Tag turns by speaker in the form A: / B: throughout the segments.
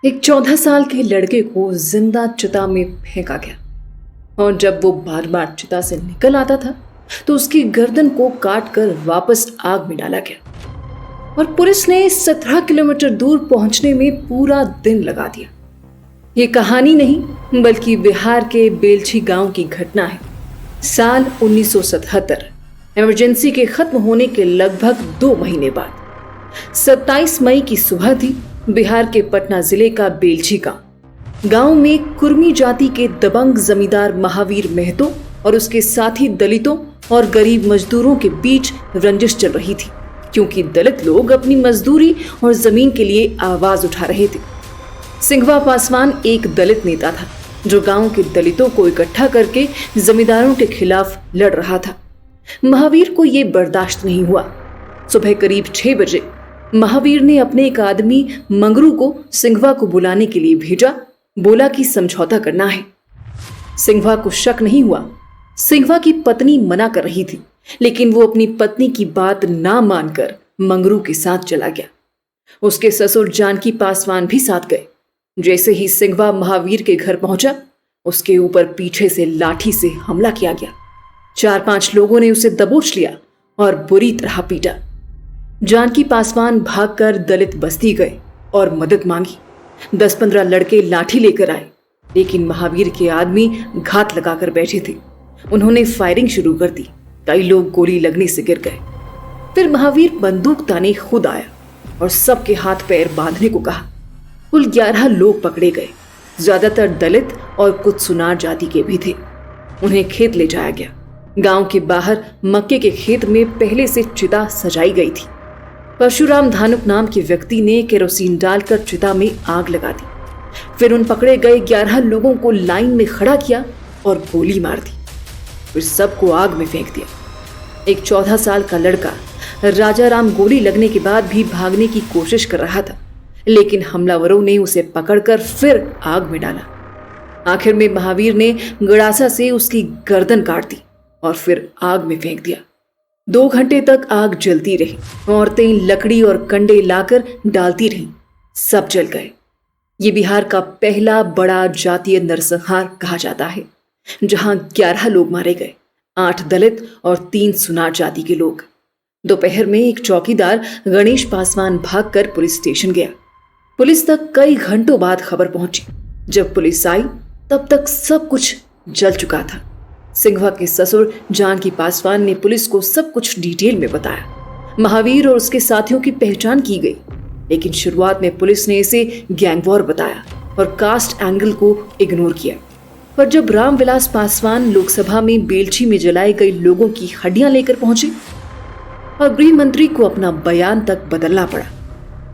A: एक 14 साल के लड़के को जिंदा चिता में फेंका गया और जब वो बार बार चिता से निकल आता था तो उसकी गर्दन को काट कर वापस आग में डाला गया और पुलिस ने 17 किलोमीटर दूर पहुंचने में पूरा दिन लगा दिया। ये कहानी नहीं बल्कि बिहार के बेलछी गांव की घटना है। साल 1977 इमरजेंसी के खत्म होने के लगभग 2 महीने बाद 27 मई की सुबह थी। बिहार के पटना जिले का बेलछी गांव में कुर्मी जाति के दबंग जमींदार महावीर महतो और उसके साथी दलितों और गरीब मजदूरों के बीच रंजिश चल रही थी, क्योंकि दलित लोग अपनी मजदूरी और जमीन के लिए आवाज उठा रहे थे। सिंघवा पासवान एक दलित नेता था जो गांव के दलितों को इकट्ठा करके जमींदारों के खिलाफ लड़ रहा था। महावीर को यह बर्दाश्त नहीं हुआ। सुबह करीब 6 बजे महावीर ने अपने एक आदमी मंगरू को सिंघवा को बुलाने के लिए भेजा। बोला कि समझौता करना है। सिंघवा को शक नहीं हुआ। सिंघवा की पत्नी मना कर रही थी, लेकिन वो अपनी पत्नी की बात ना मानकर मंगरू के साथ चला गया। उसके ससुर जानकी पासवान भी साथ गए। जैसे ही सिंघवा महावीर के घर पहुंचा, उसके ऊपर पीछे से लाठी से हमला किया गया। 4-5 लोगों ने उसे दबोच लिया और बुरी तरह पीटा। जानकी पासवान भागकर दलित बस्ती गए और मदद मांगी। 10-15 लड़के लाठी लेकर आए, लेकिन महावीर के आदमी घात लगाकर बैठे थे। उन्होंने फायरिंग शुरू कर दी। कई लोग गोली लगने से गिर गए। फिर महावीर बंदूक ताने खुद आया और सबके हाथ पैर बांधने को कहा। कुल 11 लोग पकड़े गए। ज्यादातर दलित और कुछ सुनार जाति के भी थे। उन्हें खेत ले जाया गया। गांव के बाहर मक्के के खेत में पहले से चिता सजाई गई थी। परशुराम धानुक नाम के व्यक्ति ने केरोसिन डालकर चिता में आग लगा दी। फिर उन पकड़े गए 11 लोगों को लाइन में खड़ा किया और गोली मार दी। फिर सबको आग में फेंक दिया। एक 14 साल का लड़का राजाराम गोली लगने के बाद भी भागने की कोशिश कर रहा था, लेकिन हमलावरों ने उसे पकड़कर फिर आग में डाला। आखिर में महावीर ने गड़ासा से उसकी गर्दन काट दी और फिर आग में फेंक दिया। 2 घंटे तक आग जलती रही। औरतें लकड़ी और कंडे लाकर डालती रहीं। सब जल गए। ये बिहार का पहला बड़ा जातीय नरसंहार कहा जाता है, जहां 11 लोग मारे गए, 8 दलित और 3 सुनार जाति के लोग। दोपहर में एक चौकीदार गणेश पासवान भागकर पुलिस स्टेशन गया। पुलिस तक कई घंटों बाद खबर पहुंची। जब पुलिस आई तब तक सब कुछ जल चुका था। सिंघवा के ससुर जानकी पासवान ने पुलिस को सब कुछ डिटेल में बताया। महावीर और उसके साथियों की पहचान की गई, लेकिन शुरुआत में पुलिस ने इसे गैंग वॉर बताया और कास्ट एंगल को इग्नोर किया। पर जब रामविलास पासवान लोकसभा में बेलछी में जलाए गए लोगों की हड्डियां लेकर पहुंचे और गृह मंत्री को अपना बयान तक बदलना पड़ा।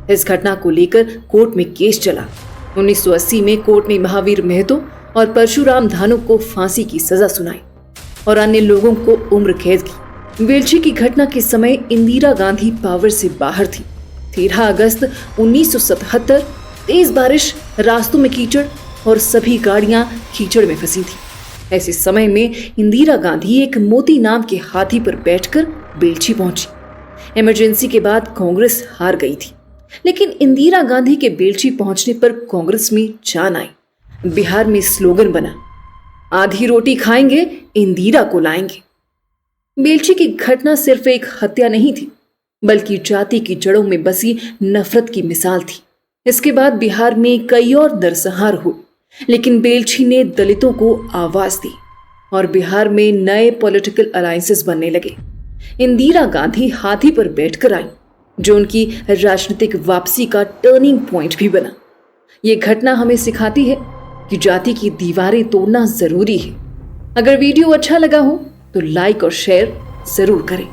A: इस घटना को लेकर कोर्ट में केस चला। 1980 में कोर्ट ने महावीर महतो और परशुराम धानुक को फांसी की सजा सुनाई और अन्य लोगों को उम्र कैद की। बेलछी की घटना के समय इंदिरा गांधी पावर से बाहर थी। 13 अगस्त 1977 तेज बारिश, रास्तों में कीचड़ और सभी गाड़ियां कीचड़ में फंसी थी। ऐसे समय में इंदिरा गांधी एक मोती नाम के हाथी पर बैठकर बेलछी पहुंची। इमरजेंसी के बाद कांग्रेस हार गई थी, लेकिन इंदिरा गांधी के बेलछी पहुंचने पर कांग्रेस में जान आई। बिहार में स्लोगन बना, आधी रोटी खाएंगे, इंदिरा को लाएंगे। बेलछी की घटना सिर्फ एक हत्या नहीं थी, बल्कि जाति की जड़ों में बसी नफरत की मिसाल थी। इसके बाद बिहार में कई और नरसंहार हुए, लेकिन बेलछी ने दलितों को आवाज दी और बिहार में नए पॉलिटिकल अलायंसेस बनने लगे। इंदिरा गांधी हाथी पर बैठकर आई, जो उनकी राजनीतिक वापसी का टर्निंग पॉइंट भी बना। ये घटना हमें सिखाती है कि जाति की दीवारें तोड़ना जरूरी है। अगर वीडियो अच्छा लगा हो तो लाइक और शेयर जरूर करें।